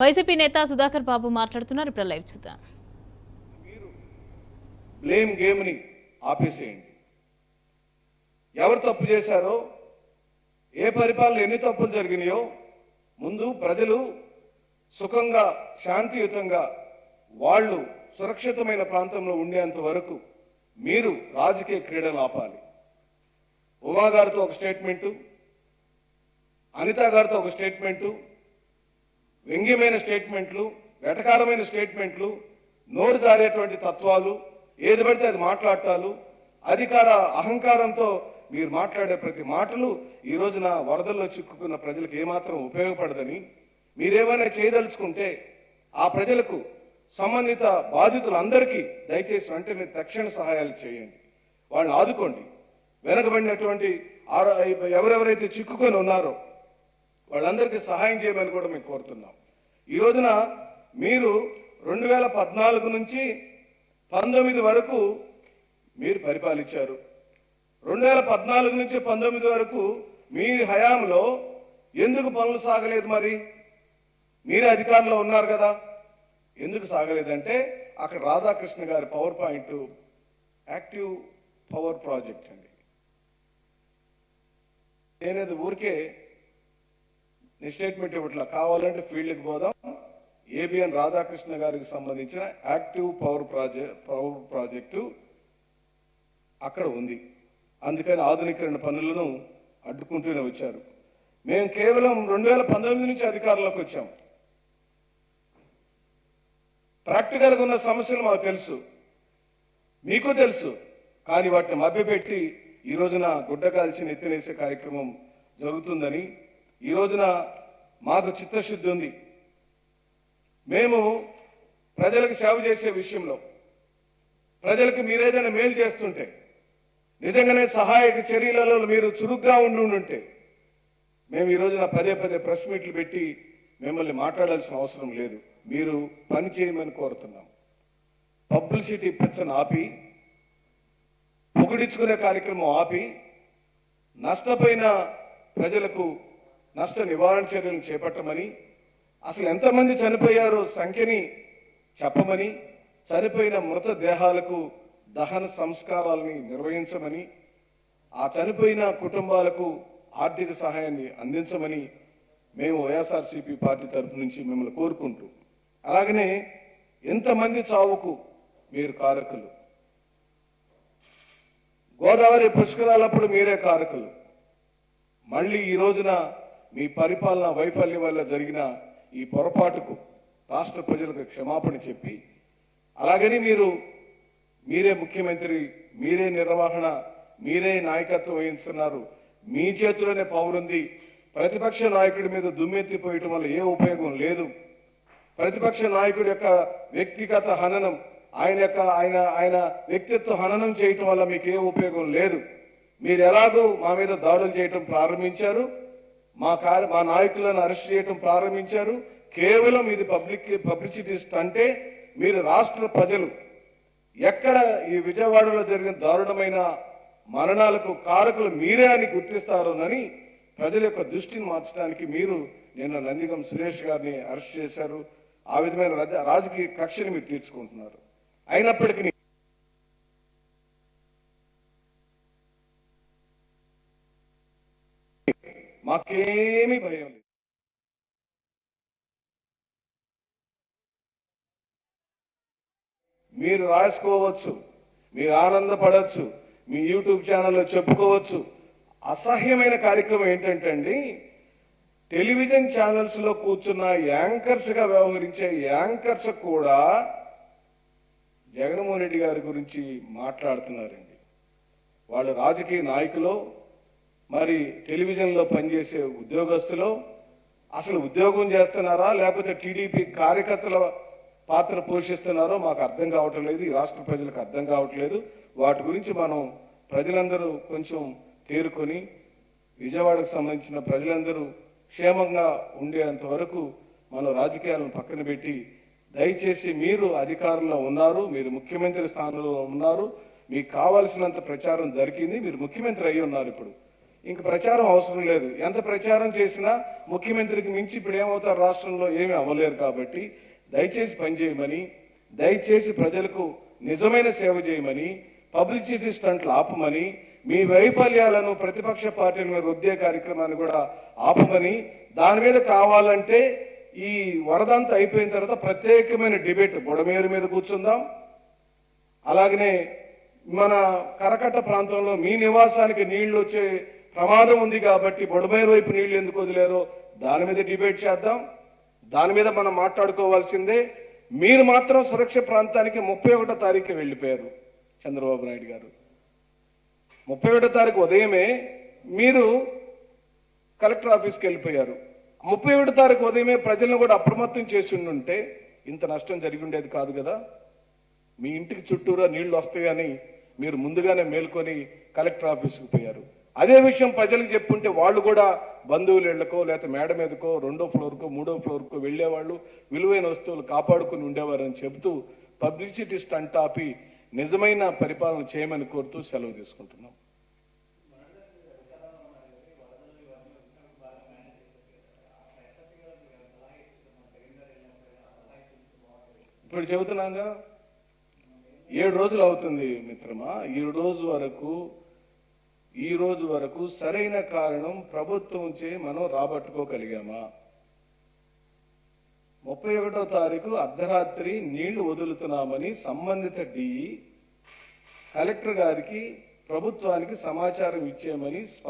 YCP నేత సుధాకర్ బాబు మాట్లాడుతున్నారు. ఇప్పుడు లైవ్ చూద్దాం. మీరు బ్లేమ్ గేమ్ని ఆపేసేయండి. ఎవరు తప్పు చేశారో, ఏ పరిపాలన ఎన్ని తప్పులు జరిగినాయో ముందు ప్రజలు సుఖంగా శాంతియుతంగా వాళ్ళు సురక్షితమైన ప్రాంతంలో ఉండేంత వరకు మీరు రాజకీయ క్రీడలు ఆపాలి. ఉమా గారితో ఒక స్టేట్మెంటు, అనిత గారితో ఒక స్టేట్మెంటు, వ్యంగ్యమైన స్టేట్మెంట్లు, వెటకారమైన స్టేట్మెంట్లు, నోరు జారేటువంటి తత్వాలు, ఏది పడితే అది మాట్లాడటాలు, అధికార అహంకారంతో మీరు మాట్లాడే ప్రతి మాటలు ఈ రోజున వరదల్లో చిక్కుకున్న ప్రజలకు ఏమాత్రం ఉపయోగపడదని, మీరేమైనా చేయదలుచుకుంటే ఆ ప్రజలకు సంబంధిత బాధితులందరికీ దయచేసి వెంటనే తక్షణ సహాయాలు చేయండి, వాళ్ళని ఆదుకోండి. వెనకబడినటువంటి ఎవరెవరైతే చిక్కుకొని ఉన్నారో వాళ్ళందరికీ సహాయం చేయమని కూడా మేము కోరుతున్నాం. ఈ రోజున మీరు 2014 నుంచి 19 వరకు మీరు పరిపాలించారు. 2014 నుంచి 19 వరకు మీ హయాంలో ఎందుకు పనులు సాగలేదు? మరి మీరే అధికారంలో ఉన్నారు కదా, ఎందుకు సాగలేదంటే అక్కడ రాధాకృష్ణ గారి power point active power project అండి. నేనేది ఊరికే నీ స్టేట్మెంట్ ఇవ్వట్లా, కావాలంటే ఫీల్డ్కి పోదాం. ఏబిఎన్ రాధాకృష్ణ గారికి సంబంధించిన యాక్టివ్ పవర్ ప్రాజెక్టు అక్కడ ఉంది. అందుకని ఆధునీకరణ పనులను అడ్డుకుంటూనే వచ్చారు. మేము కేవలం 2019 నుంచి అధికారంలోకి వచ్చాం. ప్రాక్టికల్గా ఉన్న సమస్యలు మాకు తెలుసు, మీకు తెలుసు. కానీ వాటిని మభ్యపెట్టి ఈ రోజున గుడ్డ కాల్చి ఎత్తినేసే కార్యక్రమం జరుగుతుందని, ఈ రోజున మాకు చిత్తశుద్ధి ఉంది. మేము ప్రజలకు సేవ చేసే విషయంలో, ప్రజలకు మీరేదైనా మేలు చేస్తుంటే, నిజంగానే సహాయక చర్యలలో మీరు చురుగ్గా ఉంటే మేము ఈ రోజున పదే ప్రెస్ మీట్లు పెట్టి మిమ్మల్ని మాట్లాడాల్సిన అవసరం లేదు. మీరు పని చేయమని కోరుతున్నాం. పబ్లిసిటీ పిచ్చను ఆపి, పొగిడించుకునే కార్యక్రమం ఆపి, నష్టపోయిన ప్రజలకు నష్ట నివారణ చర్యలను చేపట్టమని, అసలు ఎంతమంది చనిపోయారో సంఖ్యని చెప్పమని, చనిపోయిన మృతదేహాలకు దహన సంస్కారాలని నిర్వహించమని, ఆ చనిపోయిన కుటుంబాలకు ఆర్థిక సహాయాన్ని అందించమని మేము వైఎస్ఆర్సీపీ పార్టీ తరఫు నుంచి మిమ్మల్ని కోరుకుంటూ, అలాగనే ఎంతమంది చావుకు మీరు కారకులు, గోదావరి పుష్కరాలప్పుడు మీరే కారకులు. మళ్ళీ ఈ రోజున మీ పరిపాలన వైఫల్యం వల్ల జరిగిన ఈ పొరపాటుకు రాష్ట్ర ప్రజలకు క్షమాపణ చెప్పి, అలాగని మీరే ముఖ్యమంత్రి, మీరే నిర్వహణ, మీరే నాయకత్వం వహిస్తున్నారు, మీ చేతిలోనే పవరుంది. ప్రతిపక్ష నాయకుడి మీద దుమ్మెత్తిపోయటం వల్ల ఏ ఉపయోగం లేదు. ప్రతిపక్ష నాయకుడి యొక్క వ్యక్తిగత హననం, ఆయన వ్యక్తిత్వ హననం చేయటం వల్ల మీకు ఏ ఉపయోగం లేదు. మీరు ఎలాగో మా మీద దాడులు చేయటం ప్రారంభించారు, మా నాయకులను అరెస్ట్ చేయటం ప్రారంభించారు. కేవలం ఇది పబ్లిసిటీ అంటే మీరు రాష్ట్ర ప్రజలు ఎక్కడ ఈ విజయవాడలో జరిగిన దారుణమైన మరణాలకు కారకులు మీరే అని గుర్తిస్తారోనని ప్రజల యొక్క దృష్టిని మార్చడానికి మీరు నిన్న నందిగం సురేష్ గారిని అరెస్ట్ చేశారు. ఆ విధమైన రాజకీయ కక్షని మీరు తీర్చుకుంటున్నారు. అయినప్పటికీ మాకేమీ భయం లేదు. మీరు రాసుకోవచ్చు, మీరు ఆనందపడవచ్చు, మీ యూట్యూబ్ ఛానల్లో చెప్పుకోవచ్చు. అసహ్యమైన కార్యక్రమం ఏంటంటే అండి, టెలివిజన్ ఛానల్స్లో కూర్చున్న యాంకర్స్గా వ్యవహరించే యాంకర్స్ కూడా జగన్మోహన్ రెడ్డి గారి గురించి మాట్లాడుతున్నారండి. వాళ్ళు రాజకీయ నాయకులు, మరి టెలివిజన్లో పనిచేసే ఉద్యోగస్తులు అసలు ఉద్యోగం చేస్తున్నారా లేకపోతే టీడీపీ కార్యకర్తల పాత్ర పోషిస్తున్నారో మాకు అర్థం కావటం లేదు, ఈ రాష్ట్ర ప్రజలకు అర్థం కావట్లేదు. వాటి గురించి మనం ప్రజలందరూ కొంచెం తేరుకొని, విజయవాడకు సంబంధించిన ప్రజలందరూ క్షేమంగా ఉండేంత వరకు మనం రాజకీయాలను పక్కన పెట్టి, దయచేసి మీరు అధికారంలో ఉన్నారు, మీరు ముఖ్యమంత్రి స్థానంలో ఉన్నారు, మీకు కావాల్సినంత ప్రచారం జరిగింది, మీరు ముఖ్యమంత్రి అయి ఉన్నారు. ఇప్పుడు ఇంక ప్రచారం అవసరం లేదు. ఎంత ప్రచారం చేసినా ముఖ్యమంత్రికి మించి ఇప్పుడు ఏమవుతారు, రాష్ట్రంలో ఏమీ అవ్వలేరు. కాబట్టి దయచేసి పనిచేయమని, దయచేసి ప్రజలకు నిజమైన సేవ చేయమని, పబ్లిసిటీ స్టంట్లు ఆపమని, మీ వైఫల్యాలను ప్రతిపక్ష పార్టీల మీద రుద్దే కార్యక్రమాన్ని కూడా ఆపమని, దాని మీద కావాలంటే ఈ వరదంతా అయిపోయిన తర్వాత ప్రత్యేకమైన డిబేట్ బుడమేరు మీద కూర్చుందాం. అలాగనే మన కరకట్ట ప్రాంతంలో మీ నివాసానికి నీళ్లు వచ్చే ప్రమాదం ఉంది కాబట్టి బుడమేరు వైపు నీళ్లు ఎందుకు వదిలేరో దాని మీద డిబేట్ చేద్దాం. దాని మీద మనం మాట్లాడుకోవాల్సిందే. మీరు మాత్రం సురక్ష ప్రాంతానికి 31వ తారీఖు వెళ్ళిపోయారు చంద్రబాబు నాయుడు గారు. 31వ తారీఖు ఉదయమే మీరు కలెక్టర్ ఆఫీస్కి వెళ్ళిపోయారు. 31వ తారీఖు ఉదయమే ప్రజలను కూడా అప్రమత్తం చేసి ఉంటే ఇంత నష్టం జరిగి ఉండేది కాదు కదా. మీ ఇంటికి చుట్టూరా నీళ్లు వస్తాయని మీరు ముందుగానే మేల్కొని కలెక్టర్ ఆఫీస్కి పోయారు. అదే విషయం ప్రజలకు చెప్పుంటే వాళ్ళు కూడా బంధువుల ఇళ్లకో లేకపోతే మేడ మీదకో 2వ ఫ్లోర్కో 3వ ఫ్లోర్కో వెళ్ళేవాళ్ళు, విలువైన వస్తువులు కాపాడుకుని ఉండేవారని చెబుతూ పబ్లిసిటీ స్టంట్ ఆపి నిజమైన పరిపాలన చేయమని కోరుతూ సెలవు తీసుకుంటున్నాం. ఇప్పుడు చెబుతున్నాగా 7 రోజులు అవుతుంది మిత్రమా. ఈ రోజు వరకు సరైన కారణం ప్రభుత్వంచే మనం రాబట్టుకోగలిగామా? 31వ తారీఖు అర్ధరాత్రి నీళ్లు వదులుతున్నామని సంబంధిత డిఈ కలెక్టర్ గారికి ప్రభుత్వానికి సమాచారం ఇచ్చామని